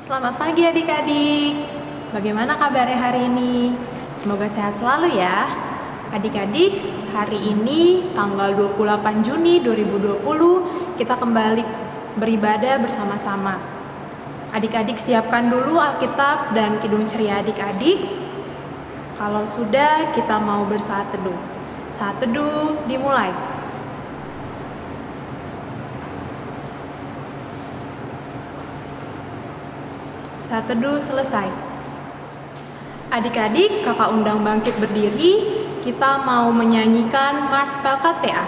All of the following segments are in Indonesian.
Selamat pagi adik-adik. Bagaimana kabarnya hari ini? Semoga sehat selalu ya. Adik-adik, hari ini tanggal 28 Juni 2020 kita kembali beribadah bersama-sama. Adik-adik siapkan dulu Alkitab dan Kidung Ceria adik-adik. Kalau sudah, kita mau bersaat teduh. Saat teduh dimulai. Saat teduh selesai. Adik-adik, kakak undang bangkit berdiri. Kita mau menyanyikan Mars Pelkat PA.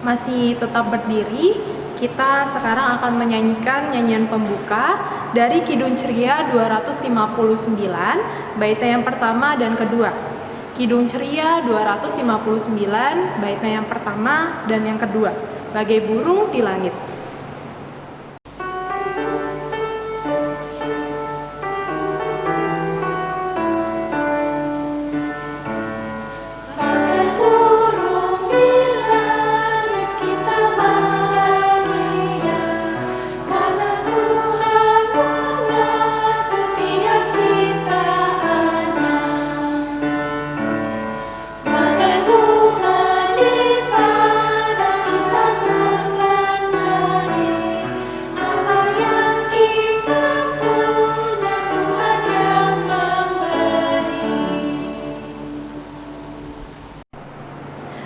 Masih tetap berdiri, kita sekarang akan menyanyikan nyanyian pembuka dari Kidung Ceria 259, baitnya yang pertama dan kedua. Kidung Ceria 259, baitnya yang pertama dan yang kedua. Bagai burung di langit.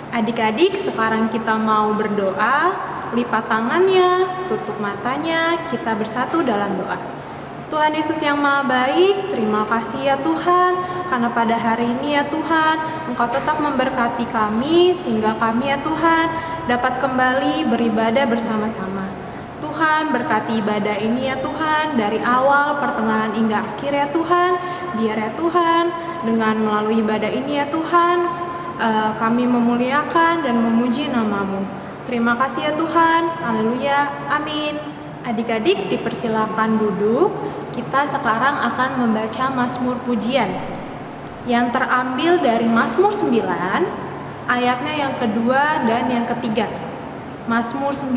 Adik-adik, sekarang kita mau berdoa, lipat tangannya, tutup matanya, kita bersatu dalam doa. Tuhan Yesus yang Maha Baik, terima kasih ya Tuhan, karena pada hari ini ya Tuhan, Engkau tetap memberkati kami, sehingga kami ya Tuhan, dapat kembali beribadah bersama-sama. Tuhan, berkati ibadah ini ya Tuhan, dari awal, pertengahan, hingga akhir ya Tuhan, biar ya Tuhan, dengan melalui ibadah ini ya Tuhan, kami memuliakan dan memuji nama-Mu. Terima kasih ya Tuhan. Haleluya. Amin. Adik-adik dipersilakan duduk. Kita sekarang akan membaca Mazmur Pujian yang terambil dari Mazmur 9, ayatnya yang kedua dan yang ketiga. Mazmur 9,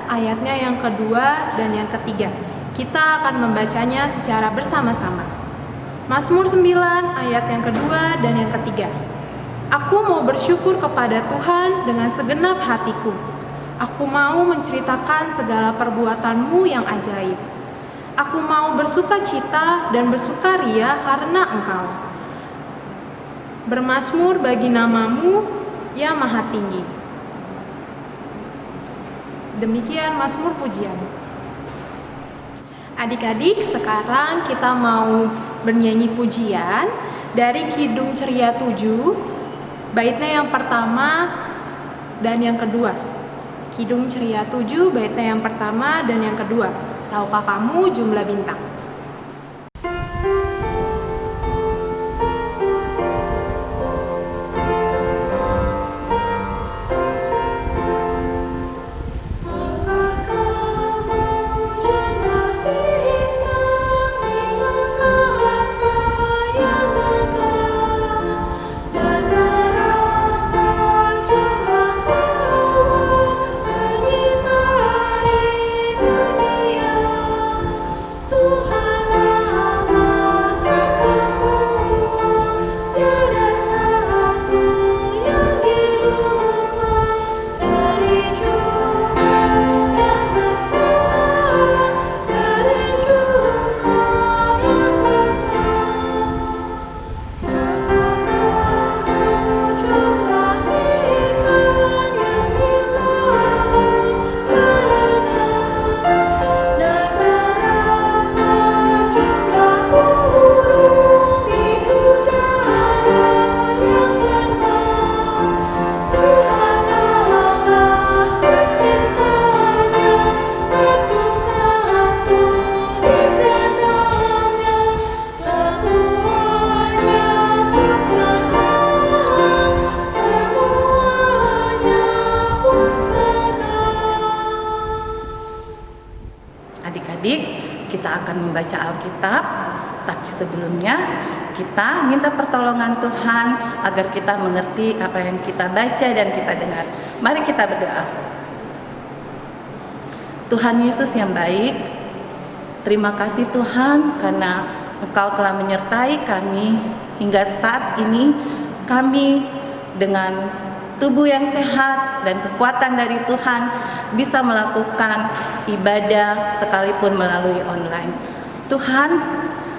ayatnya yang kedua dan yang ketiga. Kita akan membacanya secara bersama-sama. Mazmur 9, ayat yang kedua dan yang ketiga. Aku mau bersyukur kepada Tuhan dengan segenap hatiku. Aku mau menceritakan segala perbuatan-Mu yang ajaib. Aku mau bersukacita dan bersukaria karena Engkau. Bermazmur bagi nama-Mu, ya Maha Tinggi. Demikian Mazmur Pujian. Adik-adik, sekarang kita mau bernyanyi pujian dari Kidung Ceria 7, baitnya yang pertama dan yang kedua. Kidung Ceria 7, baitnya yang pertama dan yang kedua. Tahukah kamu jumlah bintang? Adik-adik, kita akan membaca Alkitab, tapi sebelumnya kita minta pertolongan Tuhan agar kita mengerti apa yang kita baca dan kita dengar. Mari kita berdoa. Tuhan Yesus yang baik, terima kasih Tuhan karena Engkau telah menyertai kami hingga saat ini. Kami dengan tubuh yang sehat dan kekuatan dari Tuhan bisa melakukan ibadah sekalipun melalui online. Tuhan,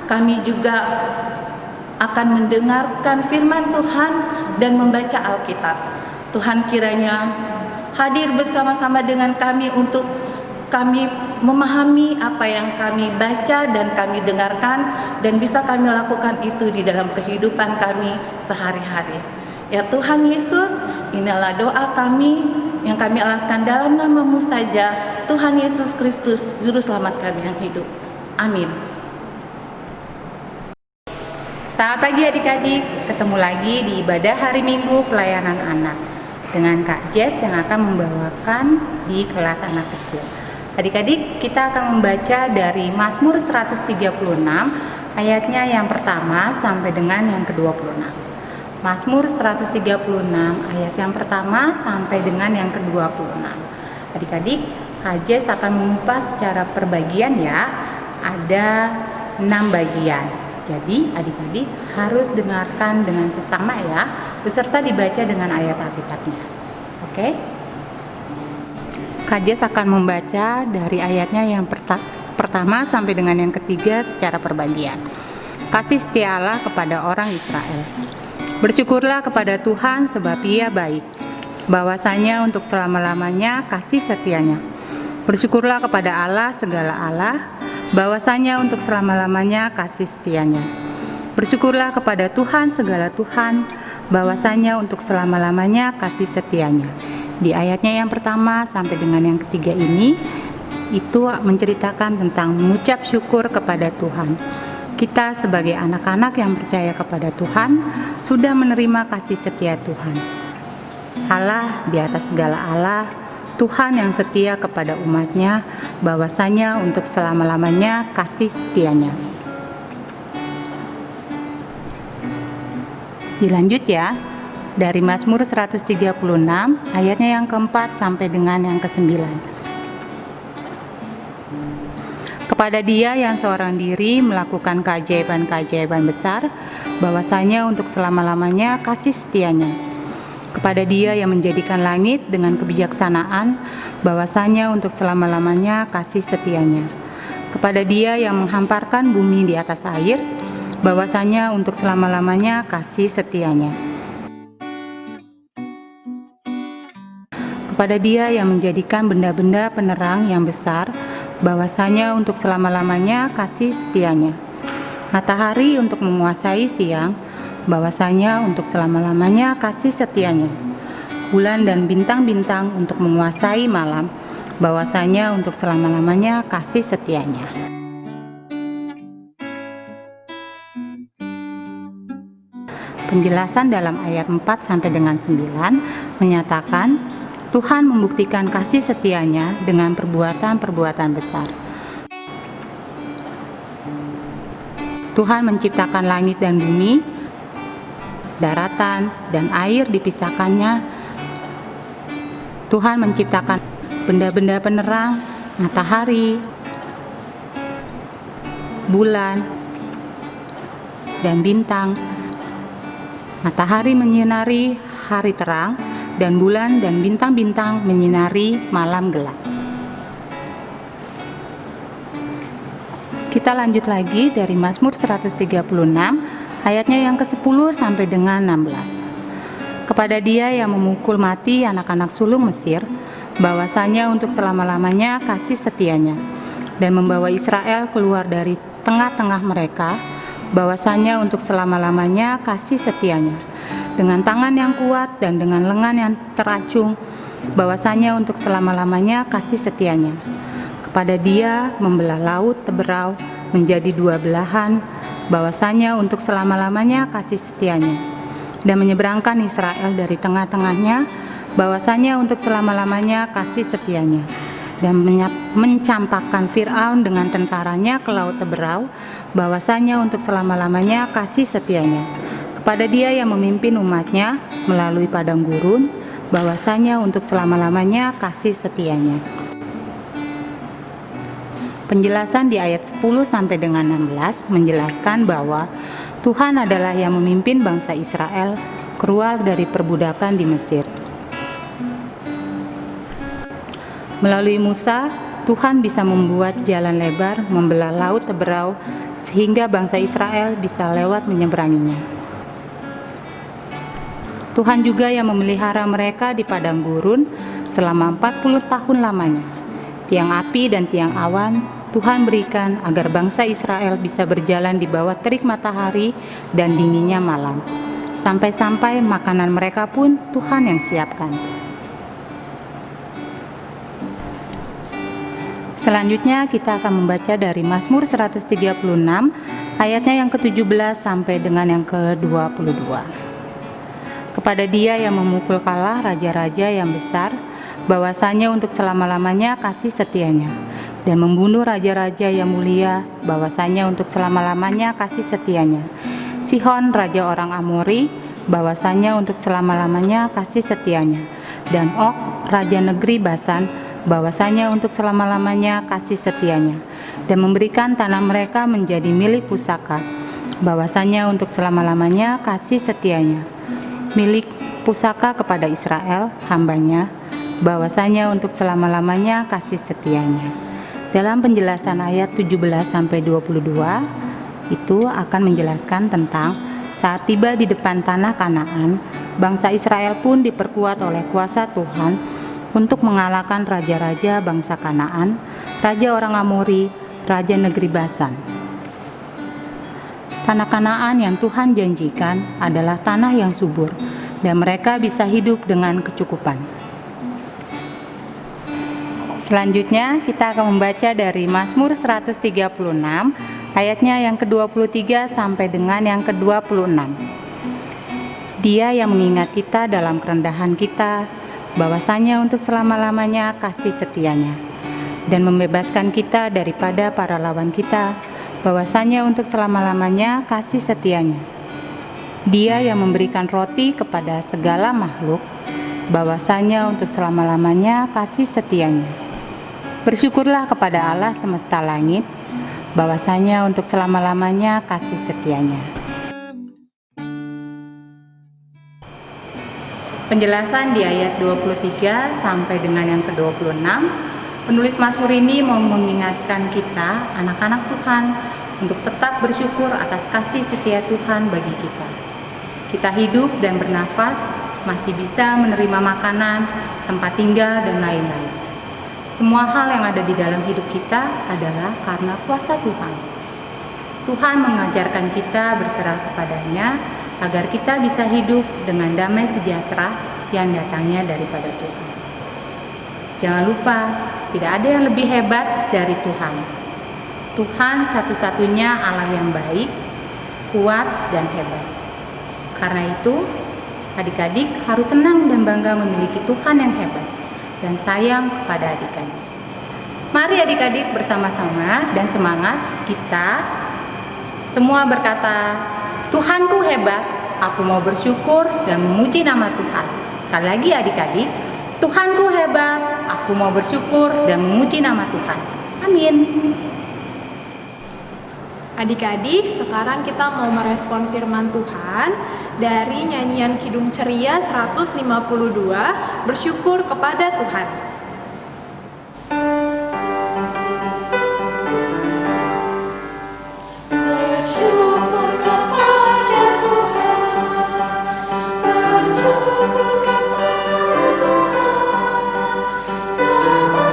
kami juga akan mendengarkan firman Tuhan dan membaca Alkitab. Tuhan kiranya hadir bersama-sama dengan kami untuk kami memahami apa yang kami baca dan kami dengarkan, dan bisa kami lakukan itu di dalam kehidupan kami sehari-hari. Ya Tuhan Yesus, inilah doa kami yang kami alaskan dalam nama-Mu saja, Tuhan Yesus Kristus, Juru Selamat kami yang hidup. Amin. Selamat pagi adik-adik, ketemu lagi di ibadah hari Minggu pelayanan anak dengan Kak Jess yang akan membawakan di kelas anak kecil. Adik-adik, kita akan membaca dari Mazmur 136 ayatnya yang pertama sampai dengan yang ke-26. Mazmur 136 ayat yang pertama sampai dengan yang ke-26. Adik-adik, Kak Jess akan mengupas secara perbagian ya. Ada 6 bagian. Jadi adik-adik harus dengarkan dengan sesama ya, beserta dibaca dengan ayat Alkitabnya. Oke? Kak Jess akan membaca dari ayatnya yang pertama sampai dengan yang ketiga secara perbagian. Kasih setia Allah kepada orang Israel. Bersyukurlah kepada Tuhan sebab Ia baik, bahwasanya untuk selama-lamanya kasih setianya. Bersyukurlah kepada Allah segala Allah, bahwasanya untuk selama-lamanya kasih setianya. Bersyukurlah kepada Tuhan segala Tuhan, bahwasanya untuk selama-lamanya kasih setianya. Di ayatnya yang pertama sampai dengan yang ketiga ini, itu menceritakan tentang mengucap syukur kepada Tuhan. Kita sebagai anak-anak yang percaya kepada Tuhan, sudah menerima kasih setia Tuhan. Allah di atas segala Allah, Tuhan yang setia kepada umatnya, bahwasanya untuk selama-lamanya kasih setianya. Dilanjut ya, dari Mazmur 136 ayatnya yang keempat sampai dengan yang ke-9. Kepada Dia yang seorang diri melakukan keajaiban-keajaiban besar, bahwasanya untuk selama-lamanya kasih setianya. Kepada Dia yang menjadikan langit dengan kebijaksanaan, bahwasanya untuk selama-lamanya kasih setianya. Kepada Dia yang menghamparkan bumi di atas air, bahwasanya untuk selama-lamanya kasih setianya. Kepada Dia yang menjadikan benda-benda penerang yang besar, bahwasanya untuk selama-lamanya kasih setianya. Matahari untuk menguasai siang, bahwasanya untuk selama-lamanya kasih setianya. Bulan dan bintang-bintang untuk menguasai malam, bahwasanya untuk selama-lamanya kasih setianya. Penjelasan dalam ayat 4 sampai dengan 9 menyatakan Tuhan membuktikan kasih setianya dengan perbuatan-perbuatan besar. Tuhan menciptakan langit dan bumi, daratan dan air dipisahkannya. Tuhan menciptakan benda-benda penerang, matahari, bulan, dan bintang. Matahari menyinari hari terang, dan bulan dan bintang-bintang menyinari malam gelap. Kita lanjut lagi dari Mazmur 136, ayatnya yang ke-10 sampai dengan 16. Kepada Dia yang memukul mati anak-anak sulung Mesir, bahwasanya untuk selama-lamanya kasih setianya, dan membawa Israel keluar dari tengah-tengah mereka, bahwasanya untuk selama-lamanya kasih setianya, dengan tangan yang kuat dan dengan lengan yang teracung, bahwasanya untuk selama-lamanya kasih setianya. Kepada Dia membelah laut Teberau menjadi dua belahan, bahwasanya untuk selama-lamanya kasih setianya, dan menyeberangkan Israel dari tengah-tengahnya, bahwasanya untuk selama-lamanya kasih setianya, dan mencampakkan Fir'aun dengan tentaranya ke laut Teberau, bahwasanya untuk selama-lamanya kasih setianya. Kepada Dia yang memimpin umatnya melalui padang gurun, bahwasanya untuk selama-lamanya kasih setianya. Penjelasan di ayat 10 sampai dengan 16 menjelaskan bahwa Tuhan adalah yang memimpin bangsa Israel keluar dari perbudakan di Mesir. Melalui Musa, Tuhan bisa membuat jalan lebar membelah laut Teberau sehingga bangsa Israel bisa lewat menyeberanginya. Tuhan juga yang memelihara mereka di padang gurun selama 40 tahun lamanya. Tiang api dan tiang awan Tuhan berikan agar bangsa Israel bisa berjalan di bawah terik matahari dan dinginnya malam. Sampai-sampai makanan mereka pun Tuhan yang siapkan. Selanjutnya kita akan membaca dari Mazmur 136 ayatnya yang ke-17 sampai dengan yang ke-22. Kepada Dia yang memukul kalah raja-raja yang besar, bahwasanya untuk selama-lamanya kasih setianya, dan membunuh raja-raja yang mulia, bahwasanya untuk selama-lamanya kasih setianya. Sihon raja orang Amori, bahwasanya untuk selama-lamanya kasih setianya, dan Og raja negeri Basan, bahwasanya untuk selama-lamanya kasih setianya, dan memberikan tanah mereka menjadi milik pusaka, bahwasanya untuk selama-lamanya kasih setianya, milik pusaka kepada Israel hambanya, bahwasanya untuk selama-lamanya kasih setianya. Dalam penjelasan ayat 17 sampai 22 itu akan menjelaskan tentang saat tiba di depan tanah Kanaan, bangsa Israel pun diperkuat oleh kuasa Tuhan untuk mengalahkan raja-raja bangsa Kanaan, raja orang Amori, raja negeri Basan. Tanah Kanaan yang Tuhan janjikan adalah tanah yang subur dan mereka bisa hidup dengan kecukupan. Selanjutnya kita akan membaca dari Mazmur 136 ayatnya yang ke-23 sampai dengan yang ke-26. Dia yang mengingat kita dalam kerendahan kita, bahwasanya untuk selama-lamanya kasih setianya, dan membebaskan kita daripada para lawan kita, bahwasanya untuk selama-lamanya kasih setianya. Dia yang memberikan roti kepada segala makhluk, bahwasanya untuk selama-lamanya kasih setianya. Bersyukurlah kepada Allah semesta langit, bahwasanya untuk selama-lamanya kasih setianya. Penjelasan di ayat 23 sampai dengan yang ke-26, penulis Mazmur ini mau mengingatkan kita, anak-anak Tuhan, untuk tetap bersyukur atas kasih setia Tuhan bagi kita. Kita hidup dan bernafas, masih bisa menerima makanan, tempat tinggal, dan lain-lain. Semua hal yang ada di dalam hidup kita adalah karena kuasa Tuhan. Tuhan mengajarkan kita berserah kepadanya agar kita bisa hidup dengan damai sejahtera yang datangnya daripada Tuhan. Jangan lupa, tidak ada yang lebih hebat dari Tuhan. Tuhan satu-satunya Allah yang baik, kuat, dan hebat. Karena itu, adik-adik harus senang dan bangga memiliki Tuhan yang hebat dan sayang kepada adik-adik. Mari adik-adik bersama-sama dan semangat kita semua berkata, Tuhanku hebat, aku mau bersyukur dan memuji nama Tuhan. Sekali lagi adik-adik, Tuhanku hebat, aku mau bersyukur dan memuji nama Tuhan. Amin. Adik-adik, sekarang kita mau merespon firman Tuhan dari nyanyian Kidung Ceria 152, Bersyukur kepada Tuhan. Bersyukur kepada Tuhan, bersyukur kepada Tuhan, sebab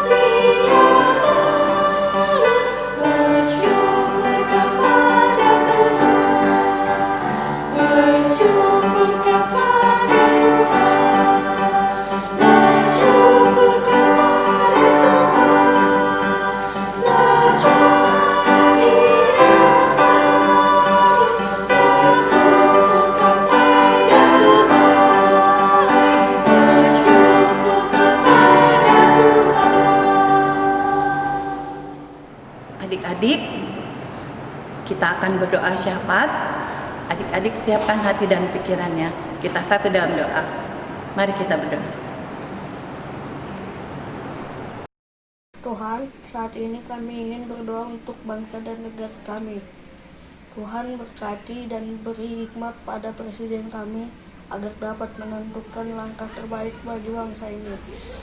Dia baik. Bersyukur kepada Tuhan, bersyukur kepada Tuhan, bersyukur kepada Tuhan, sebab Adik-adik, kita akan berdoa syafaat. Adik-adik siapkan hati dan pikirannya. Kita satu dalam doa. Mari kita berdoa. Tuhan, saat ini kami ingin berdoa untuk bangsa dan negara kami. Tuhan berkati dan beri hikmat pada presiden kami agar dapat menentukan langkah terbaik bagi bangsa ini,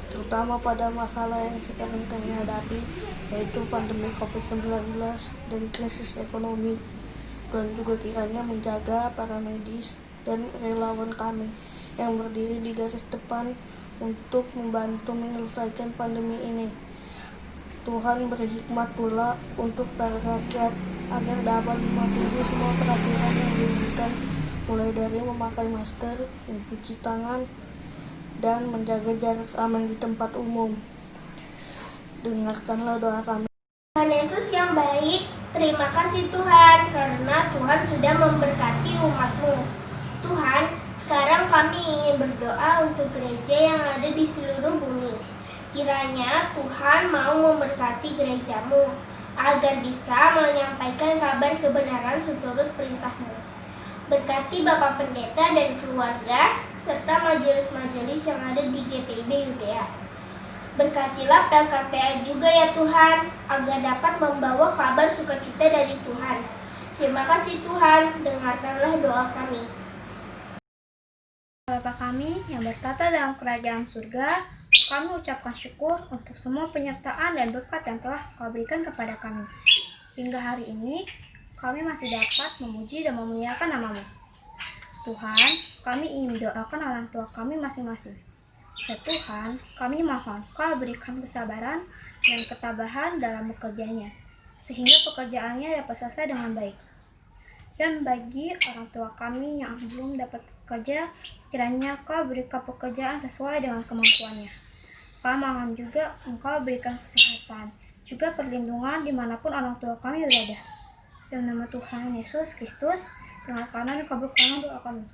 terutama pada masalah yang sekarang kami hadapi, yaitu pandemi COVID-19 dan krisis ekonomi. Tuhan juga kiranya menjaga para medis dan relawan kami yang berdiri di garis depan untuk membantu menyelesaikan pandemi ini. Tuhan beri hikmat pula untuk para rakyat agar dapat mematuhi semua peraturan yang diberikan, mulai dari memakai masker, mencuci tangan, dan menjaga jarak aman di tempat umum. Dengarkanlah doa kami. Tuhan Yesus yang baik, terima kasih Tuhan karena Tuhan sudah memberkati umat-Mu. Tuhan, sekarang kami ingin berdoa untuk gereja yang ada di seluruh bumi. Kiranya Tuhan mau memberkati gereja-Mu agar bisa menyampaikan kabar kebenaran seturut perintah-Mu. Berkati Bapak Pendeta dan keluarga serta majelis-majelis yang ada di GPIB Yudea. Berkatilah PLKPA juga ya Tuhan agar dapat membawa kabar sukacita dari Tuhan. Terima kasih Tuhan, dengarkanlah doa kami. Bapa kami yang bertata dalam kerajaan surga, kami ucapkan syukur untuk semua penyertaan dan berkat yang telah Kau berikan kepada kami. Hingga hari ini, kami masih dapat memuji dan memuliakan nama-Mu. Tuhan, kami ingin mendoakan orang tua kami masing-masing. Ya Tuhan, kami mohon Kau berikan kesabaran dan ketabahan dalam bekerjanya, sehingga pekerjaannya dapat selesai dengan baik. Dan bagi orang tua kami yang belum dapat bekerja, kiranya Kau berikan pekerjaan sesuai dengan kemampuannya. Kami mohon juga Engkau berikan kesehatan, juga perlindungan dimanapun orang tua kami berada. Dalam nama Tuhan Yesus Kristus, dengarkanlah dan kabulkanlah doa kami.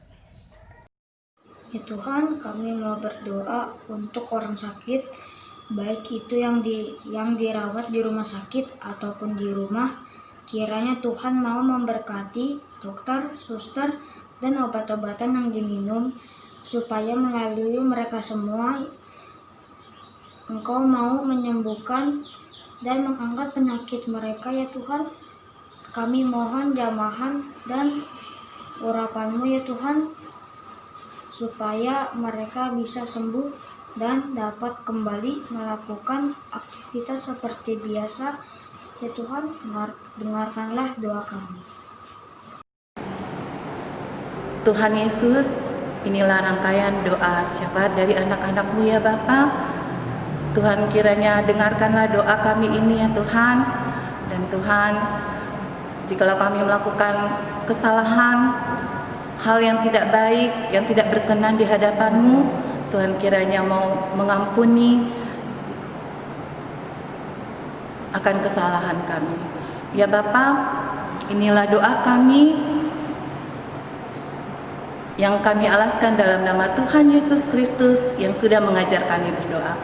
Ya Tuhan, kami mau berdoa untuk orang sakit, baik itu yang dirawat di rumah sakit ataupun di rumah. Kiranya Tuhan mau memberkati dokter, suster, dan obat-obatan yang diminum, supaya melalui mereka semua Engkau mau menyembuhkan dan mengangkat penyakit mereka ya Tuhan. Kami mohon jamahan dan urapan-Mu ya Tuhan, supaya mereka bisa sembuh dan dapat kembali melakukan aktivitas seperti biasa. Ya Tuhan, dengarkanlah doa kami. Tuhan Yesus, inilah rangkaian doa syafaat dari anak-anak-Mu ya Bapa. Tuhan kiranya dengarkanlah doa kami ini ya Tuhan. Dan Tuhan, jikalau kami melakukan kesalahan, hal yang tidak baik, yang tidak berkenan di hadapan-Mu. Tuhan kiranya mau mengampuni akan kesalahan kami. Ya Bapa, inilah doa kami yang kami alaskan dalam nama Tuhan Yesus Kristus yang sudah mengajar kami berdoa.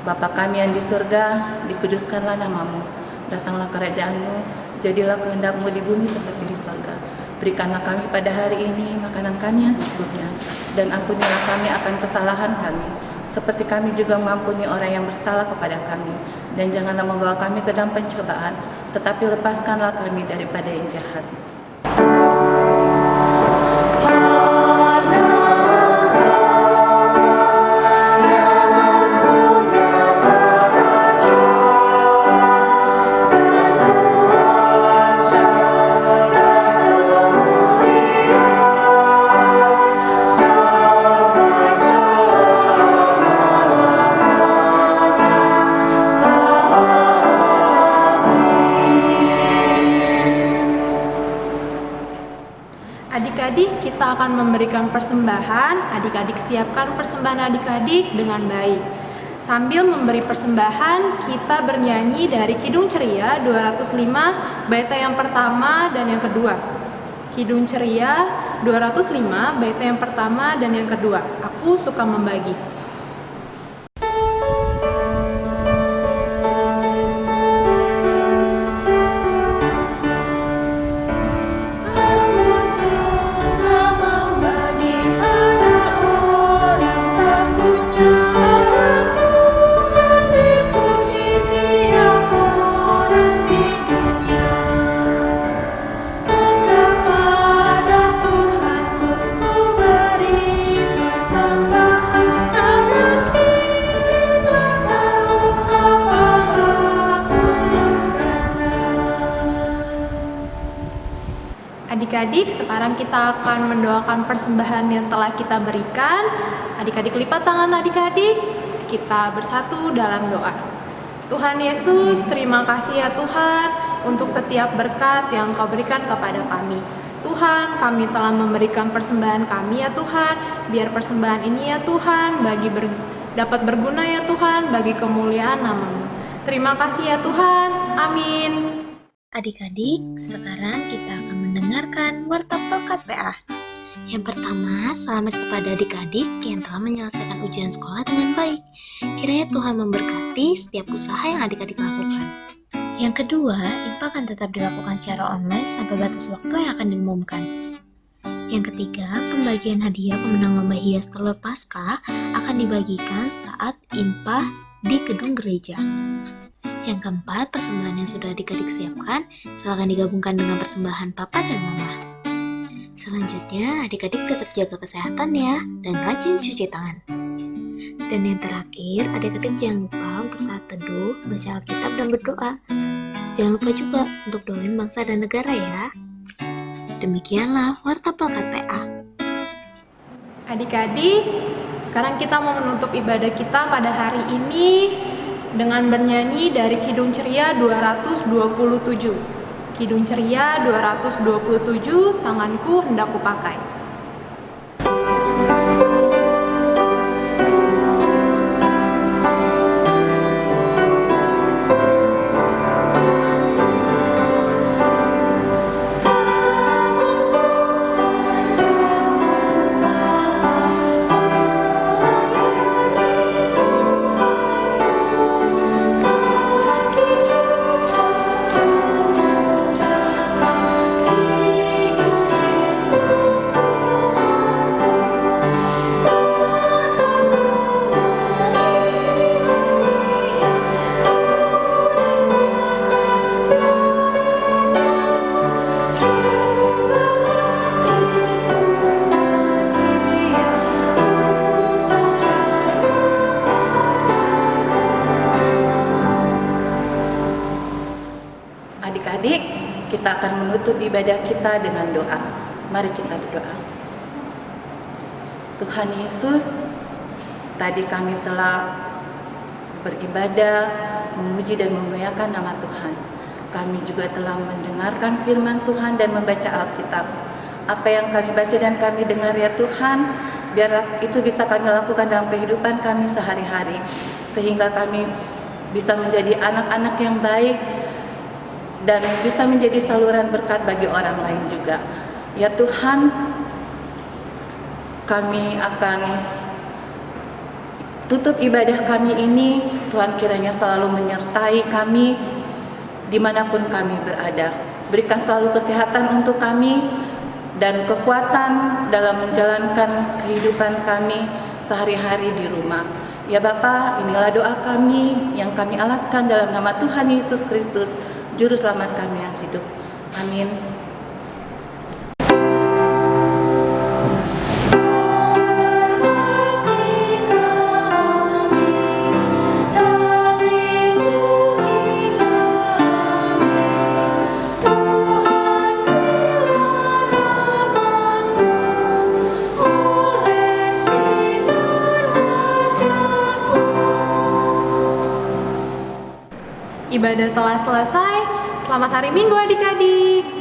Bapa kami yang di surga, dikuduskanlah nama-Mu, datanglah kerajaan-Mu, jadilah kehendak-Mu di bumi seperti di surga. Berikanlah kami pada hari ini makanan kami yang secukupnya, dan ampunilah kami akan kesalahan kami, seperti kami juga mengampuni orang yang bersalah kepada kami. Dan janganlah membawa kami ke dalam pencobaan, tetapi lepaskanlah kami daripada yang jahat. Adik-adik, kita akan memberikan persembahan. Adik-adik siapkan persembahan adik-adik dengan baik. Sambil memberi persembahan, kita bernyanyi dari Kidung Ceria 205 bait yang pertama dan yang kedua. Kidung Ceria 205 bait yang pertama dan yang kedua. Aku suka membagi. Adik-adik, sekarang kita akan mendoakan persembahan yang telah kita berikan. Adik-adik lipat tangan adik-adik, kita bersatu dalam doa. Tuhan Yesus, terima kasih ya Tuhan untuk setiap berkat yang Kau berikan kepada kami. Tuhan, kami telah memberikan persembahan kami ya Tuhan. Biar persembahan ini ya Tuhan dapat berguna ya Tuhan bagi kemuliaan nama-Mu. Terima kasih ya Tuhan. Amin. Adik-adik, sekarang kita akan mendengarkan Warta Pelkat PA. Yang pertama, selamat kepada adik-adik yang telah menyelesaikan ujian sekolah dengan baik. Kiranya Tuhan memberkati setiap usaha yang adik-adik lakukan. Yang kedua, IPA akan tetap dilakukan secara online sampai batas waktu yang akan diumumkan. Yang ketiga, pembagian hadiah pemenang lomba hias telur Paskah akan dibagikan saat IPA di gedung gereja. Yang keempat, persembahan yang sudah adik-adik siapkan silakan digabungkan dengan persembahan papa dan mama. Selanjutnya, adik-adik tetap jaga kesehatan ya, dan rajin cuci tangan. Dan yang terakhir, adik-adik jangan lupa untuk saat teduh, baca Alkitab dan berdoa. Jangan lupa juga untuk doain bangsa dan negara ya. Demikianlah Warta Pelkat PA. Adik-adik, sekarang kita mau menutup ibadah kita pada hari ini dengan bernyanyi dari Kidung Ceria 227. Kidung Ceria 227, tanganku hendak kupakai. Adik-adik, kita akan menutup ibadah kita dengan doa. Mari kita berdoa. Tuhan Yesus, tadi kami telah beribadah, memuji dan memuliakan nama Tuhan. Kami juga telah mendengarkan firman Tuhan dan membaca Alkitab. apa yang kami baca dan kami dengar ya Tuhan, biarlah itu bisa kami lakukan dalam kehidupan kami sehari-hari, sehingga kami bisa menjadi anak-anak yang baik dan bisa menjadi saluran berkat bagi orang lain juga. Ya Tuhan, kami akan tutup ibadah kami ini. Tuhan kiranya selalu menyertai kami dimanapun kami berada. Berikan selalu kesehatan untuk kami dan kekuatan dalam menjalankan kehidupan kami sehari-hari di rumah. Ya Bapa, inilah doa kami yang kami alaskan dalam nama Tuhan Yesus Kristus, Juru Selamat kami yang hidup. Amin. Ibadah telah selesai. Selamat hari Minggu adik-adik.